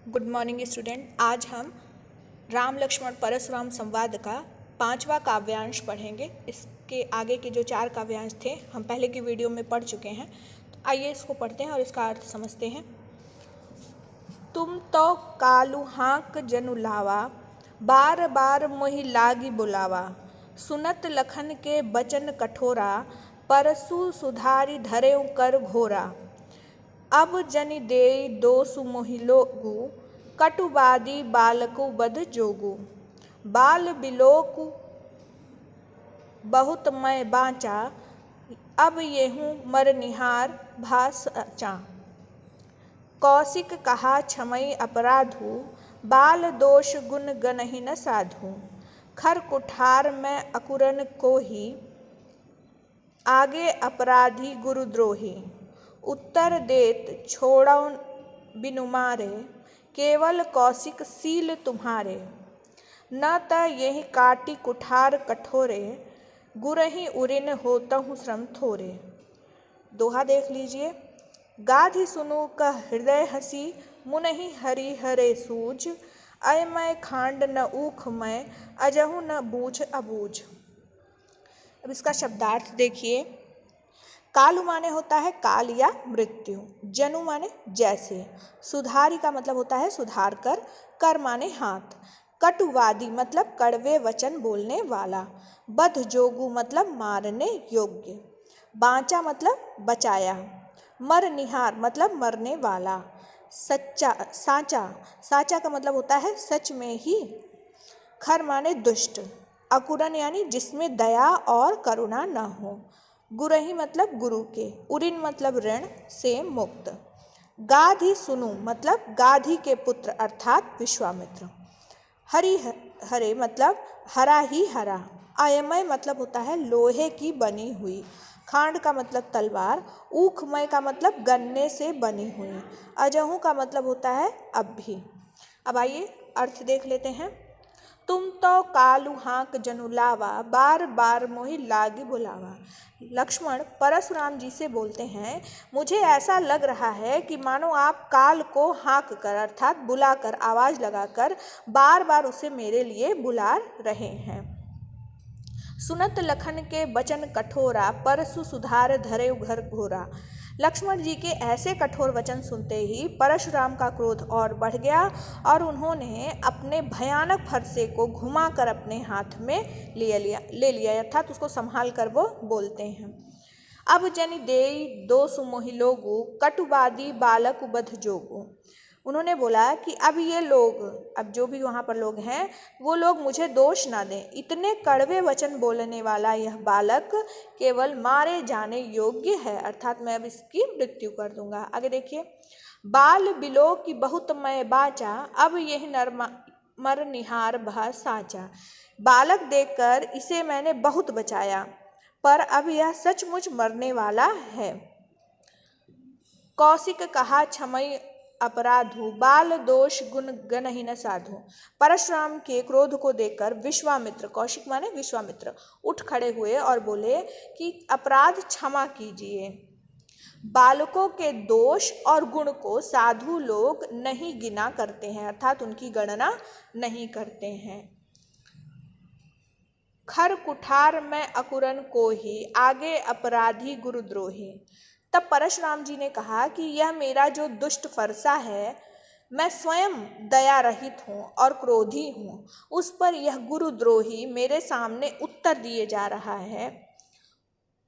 Good morning student. आज हम राम लक्ष्मण परशुराम संवाद का 5वां काव्यांश पढ़ेंगे। इसके आगे के जो 4 काव्यांश थे हम पहले की वीडियो में पढ़ चुके हैं, तो आइए इसको पढ़ते हैं और इसका अर्थ समझते हैं। तुम तो कालू हाँक जनु लावा, बार बार मोहि लागी बुलावा। सुनत लखन के बचन कठोरा, परसु सुधारि धरेउ कर घोरा। अब जनि देई दोसु मोहि लोगु, कटुवादी बालकु बध जोगु। बाल बिलोकु बहुत मैं बाँचा, अब येहूँ मर निहार भा साचा। कौशिक कहा क्षमई अपराधु, बाल दोष गुण गनहि न साधु। खर कुठार में अकुरन कोहि, आगे अपराधी गुरुद्रोही। उत्तर देत छोड़ौन बिनु मारे, केवल कौशिक सील तुम्हारे। न त यही काटी कुठार कठोरे, गुरहि उरिन होतहु श्रम थोरे। दोहा देख लीजिए। गाधि सुनु कह हृदय हसी, मुनहि हरि हरे सूझ। अय मैं खांड न ऊख मैं, अजहु न बूझ अबूझ। अब इसका शब्दार्थ देखिए। कालु माने होता है काल या मृत्यु, जनु माने जैसे, सुधारी का मतलब होता है सुधार कर, कर माने हाथ, कटुवादी मतलब कड़वे वचन बोलने वाला, बध जोगु मतलब मारने योग्य, बाँचा मतलब बचाया, मर निहार मतलब मरने वाला, सच्चा साचा, साचा का मतलब होता है सच में ही, खर माने दुष्ट, अकुरन यानी जिसमें दया और करुणा न हो, गुरहि मतलब गुरु के, उरिन मतलब ऋण से मुक्त। गाधि सुनु मतलब गाधि के पुत्र अर्थात विश्वामित्र। हरि हरे मतलब हरा ही हरा। अयमय मतलब होता है लोहे की बनी हुई। खांड का मतलब तलवार। ऊखमय का मतलब गन्ने से बनी हुई। अजहू का मतलब होता है अब भी। अब आइए अर्थ देख लेते हैं। तुम तो कालू हाँक जनु लावा, बार बार मोहि लागी बुलावा। लक्ष्मण परशुराम जी से बोलते हैं, मुझे ऐसा लग रहा है कि मानो आप काल को हाँक कर अर्थात बुलाकर आवाज़ लगाकर बार बार उसे मेरे लिए बुला रहे हैं। सुनत लखन के बचन कठोरा, परसु सुधार धरेउ घर घोरा। लक्ष्मण जी के ऐसे कठोर वचन सुनते ही परशुराम का क्रोध और बढ़ गया और उन्होंने अपने भयानक फरसे को घुमाकर अपने हाथ में ले लिया अर्थात उसको संभाल कर वो बोलते हैं। अब जनि देई दोसु मोहि लोगु, कटुवादी बालक बध जोगु। उन्होंने बोला कि अब ये लोग, अब जो भी वहाँ पर लोग हैं वो लोग मुझे दोष ना दें। इतने कड़वे वचन बोलने वाला यह बालक केवल मारे जाने योग्य है अर्थात मैं अब इसकी मृत्यु कर दूंगा। आगे देखिए। बाल बिलो की बहुत मैं बाचा, अब यह नर मर निहार भा साचा। बालक देखकर इसे मैंने बहुत बचाया, पर अब यह सचमुच मरने वाला है। कौशिक कहा क्षमई अपराधु, बाल दोष गुण गनहि न साधु। परशुराम के क्रोध को देखकर विश्वामित्र, कौशिक माने विश्वामित्र, उठ खड़े हुए और बोले कि अपराध क्षमा कीजिए। बालकों के दोष और गुण को साधु लोग नहीं गिना करते हैं अर्थात उनकी गणना नहीं करते हैं। खर कुठार में अकुरन कोहि, आगे अपराधी गुरुद्रोही। तब परशुराम जी ने कहा कि यह मेरा जो दुष्ट फरसा है, मैं स्वयं दया रहित हूँ और क्रोधी हूँ, उस पर यह गुरुद्रोही मेरे सामने उत्तर दिए जा रहा है।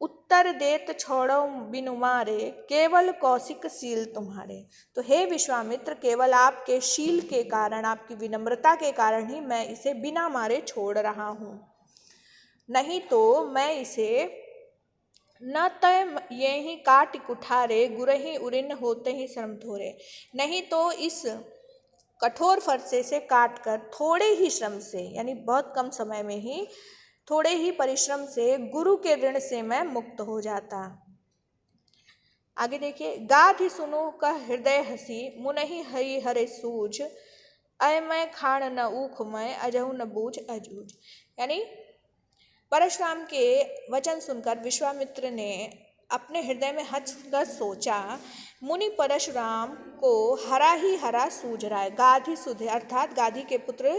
उत्तर देत छोड़ो बिनु मारे, केवल कौशिक शील तुम्हारे। तो हे विश्वामित्र, केवल आपके शील के कारण, आपकी विनम्रता के कारण ही मैं इसे बिना मारे छोड़ रहा हूँ, नहीं तो मैं इसे न तय ये ही काट कुठारे, गुरहि उरिन होते ही श्रम थोरे। नहीं तो इस कठोर फरसे से काट कर थोड़े ही श्रम से यानी बहुत कम समय में ही थोड़े ही परिश्रम से गुरु के ऋण से मैं मुक्त हो जाता। आगे देखिए। गाधि सुनु कह हृदय हसी, मुनहि हरि हरे सूझ। अय मैं खाण न ऊख मैं, अजहु न बूझ अजूझ। यानी परशुराम के वचन सुनकर विश्वामित्र ने अपने हृदय में हंसकर सोचा मुनि परशुराम को हरा ही हरा सूझ रहा है। गाधी सुध अर्थात गाधी के पुत्र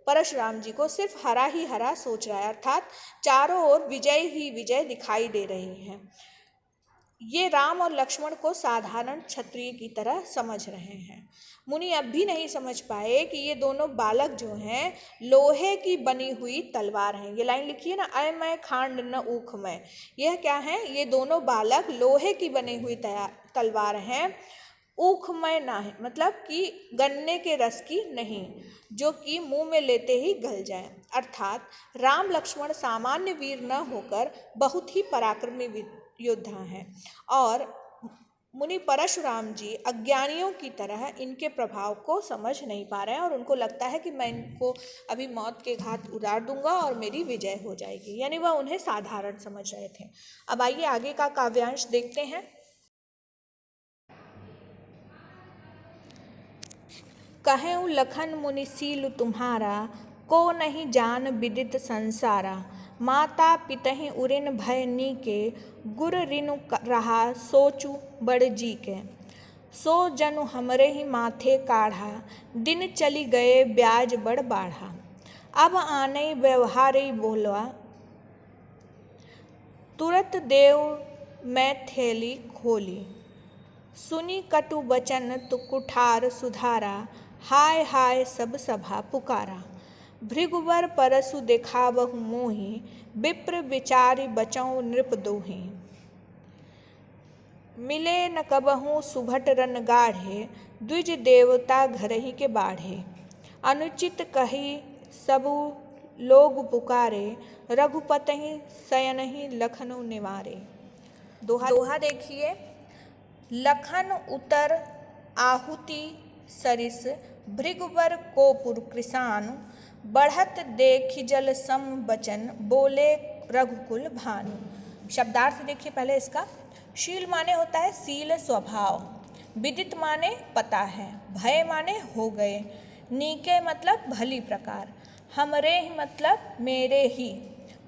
परशुराम जी को सिर्फ हरा ही हरा सोच रहा है, अर्थात चारों ओर विजय ही विजय दिखाई दे रही है। ये राम और लक्ष्मण को साधारण क्षत्रिय की तरह समझ रहे हैं। मुनि अब भी नहीं समझ पाए कि ये दोनों बालक जो हैं लोहे की बनी हुई तलवार हैं। ये लाइन लिखिए ना, अय मैं खांड न ऊख मैं। यह क्या है? ये दोनों बालक लोहे की बनी हुई तलवार हैं, ऊखमय ना है, मतलब कि गन्ने के रस की नहीं, जो कि मुंह में लेते ही गल जाए। अर्थात राम लक्ष्मण सामान्य वीर न होकर बहुत ही पराक्रमी योद्धा हैं और मुनि परशुराम जी अज्ञानियों की तरह इनके प्रभाव को समझ नहीं पा रहे हैं और उनको लगता है कि मैं इनको अभी मौत के घाट उतार दूंगा और मेरी विजय हो जाएगी, यानी वह उन्हें साधारण समझ रहे थे। अब आइए आगे का काव्यांश देखते हैं। कहें लखन मुनिशील तुम्हारा, को नहीं जान विदित संसारा। माता पितहि उरिन भय नीके, गुर रिनु रहा सोचु बड़ जी के। सो जनु हमरे ही माथे काढ़ा, दिन चली गए ब्याज बड़ बाढ़ा। अब आने व्यवहारी बोलवा, तुरत देव मैं थैली खोली। सुनी कटु वचन तु कुठार सुधारा, हाय हाय सब सभा पुकारा। भृगुवर परसु देखावहु मोहि, विप्र विचारि बचौं नृप दोहि। मिले न कबहु सुभट रन गाढ़े, द्विज देवता घरहि के बाढ़े। अनुचित कही सबु लोग पुकारे, रघुपति शयनहि लखनऊ निवारे। दोहा देखिए। लखन उतर आहुति सरिस, भृगुवर कोपुर कृसानु। बढ़त देखि जल सम बचन, बोले रघुकुल भानु। शब्दार्थ देखिए पहले इसका। शील माने होता है सील स्वभाव, विदित माने पता है, भय माने हो गए, नीके मतलब भली प्रकार, हमरे ही मतलब मेरे ही,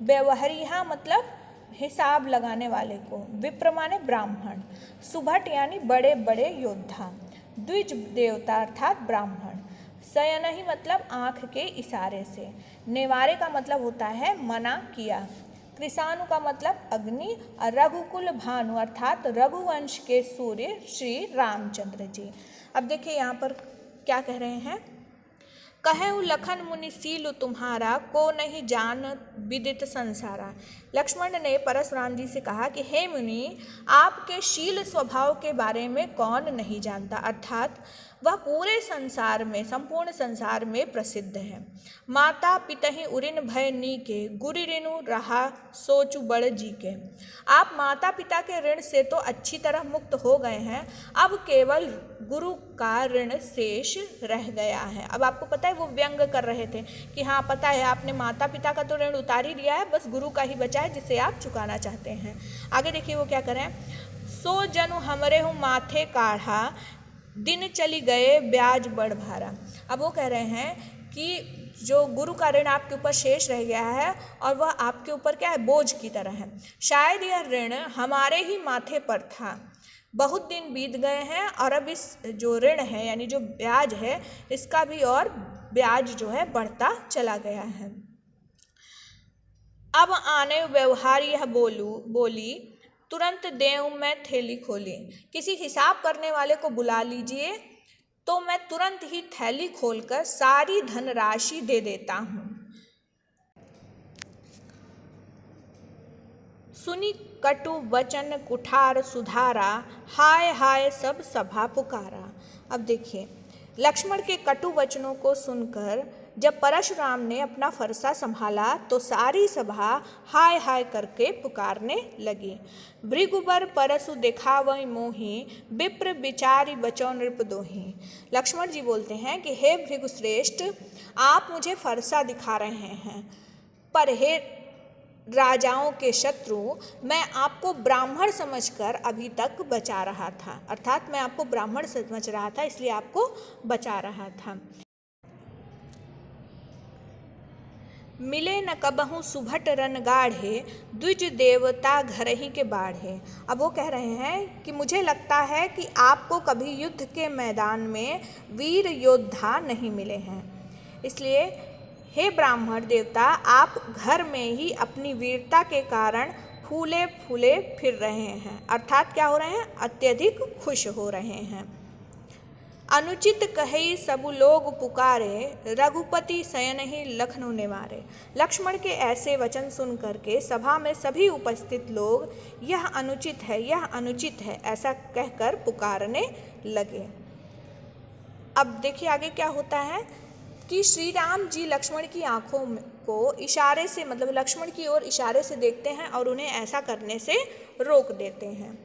व्यवहारिया मतलब हिसाब लगाने वाले को, विप्र माने ब्राह्मण, सुभट यानी बड़े बड़े योद्धा, द्विज देवता अर्थात ब्राह्मण, शयन ही मतलब आँख के इशारे से, निवारे का मतलब होता है मना किया, कृषाणु का मतलब अग्नि और रघुकुल भानु अर्थात रघुवंश के सूर्य श्री रामचंद्र जी। अब देखिए यहाँ पर क्या कह रहे हैं। कहें लखन मुनिशील तुम्हारा, को नहीं जान विदित संसारा। लक्ष्मण ने परशुराम जी से कहा कि हे मुनि, आपके शील स्वभाव के बारे में कौन नहीं जानता, अर्थात वह पूरे संसार में, संपूर्ण संसार में प्रसिद्ध है। माता पितहि उरिन भय नीके, गुरु ऋणु रहा सोचु बड़ जी के। आप माता पिता के ऋण से तो अच्छी तरह मुक्त हो गए हैं, अब केवल गुरु का ऋण शेष रह गया है। अब आपको पता है वो व्यंग कर रहे थे कि हाँ पता है आपने माता पिता का तो ऋण उतार ही दिया है, बस गुरु का ही बचा है जिसे आप चुकाना चाहते हैं। आगे देखिए वो क्या करें। सो जनु हमरे हूँ माथे काढ़ा, दिन चली गए ब्याज बड़ भारा। अब वो कह रहे हैं कि जो गुरु का ऋण आपके ऊपर शेष रह गया है और वह आपके ऊपर क्या है, बोझ की तरह है। शायद यह ऋण हमारे ही माथे पर था, बहुत दिन बीत गए हैं और अब इस जो ऋण है यानी जो ब्याज है इसका भी और ब्याज जो है बढ़ता चला गया है। अब आने व्यवहार यह बोली, तुरंत देव मैं थैली खोली। किसी हिसाब करने वाले को बुला लीजिए तो मैं तुरंत ही थैली खोलकर सारी धनराशि दे देता हूँ। सुनी कटु वचन कुठार सुधारा, हाय हाय सब सभा पुकारा। अब देखिए लक्ष्मण के कटु वचनों को सुनकर जब परशुराम ने अपना फरसा संभाला तो सारी सभा हाय हाय करके पुकारने लगी। भृगुबर परसु देखावई मोहि, विप्र विचारि बचौ नृप दोहि। लक्ष्मण जी बोलते हैं कि हे भृगुश्रेष्ठ, आप मुझे फरसा दिखा रहे हैं, पर हे राजाओं के शत्रु, मैं आपको ब्राह्मण समझकर अभी तक बचा रहा था, अर्थात मैं आपको ब्राह्मण समझ रहा था इसलिए आपको बचा रहा था। मिले न कबहू सुभट रन गाढ़े, द्विज देवता घर ही के बाढ़े। अब वो कह रहे हैं कि मुझे लगता है कि आपको कभी युद्ध के मैदान में वीर योद्धा नहीं मिले हैं, इसलिए हे ब्राह्मण देवता, आप घर में ही अपनी वीरता के कारण फूले फूले फिर रहे हैं, अर्थात क्या हो रहे हैं, अत्यधिक खुश हो रहे हैं। अनुचित कही सब लोग पुकारे, रघुपति शयन ही लखनऊ निवारे। लक्ष्मण के ऐसे वचन सुन करके सभा में सभी उपस्थित लोग यह अनुचित है, यह अनुचित है, ऐसा कहकर पुकारने लगे। अब देखिए आगे क्या होता है कि श्री राम जी लक्ष्मण की आंखों को इशारे से, मतलब लक्ष्मण की ओर इशारे से देखते हैं और उन्हें ऐसा करने से रोक देते हैं।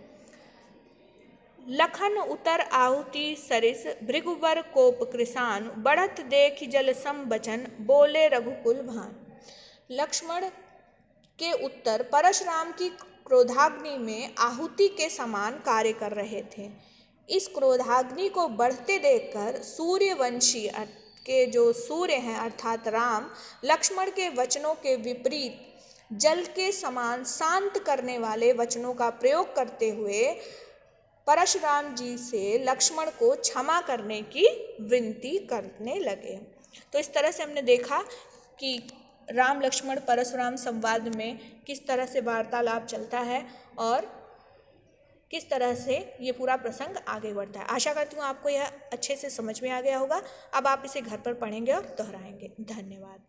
लखन उतर आहुति सरिस, भृगुवर कोप कृसान, बढ़त देख जल सम बचन, बोले रघुकुल भान। लक्ष्मण के उत्तर परशुराम की क्रोधाग्नि में आहुति के समान कार्य कर रहे थे। इस क्रोधाग्नि को बढ़ते देखकर सूर्यवंशी के जो सूर्य हैं अर्थात राम, लक्ष्मण के वचनों के विपरीत जल के समान शांत करने वाले वचनों का प्रयोग करते हुए परशुराम जी से लक्ष्मण को क्षमा करने की विनती करने लगे। तो इस तरह से हमने देखा कि राम लक्ष्मण परशुराम संवाद में किस तरह से वार्तालाप चलता है और किस तरह से ये पूरा प्रसंग आगे बढ़ता है। आशा करती हूँ आपको यह अच्छे से समझ में आ गया होगा। अब आप इसे घर पर पढ़ेंगे और दोहराएंगे। धन्यवाद।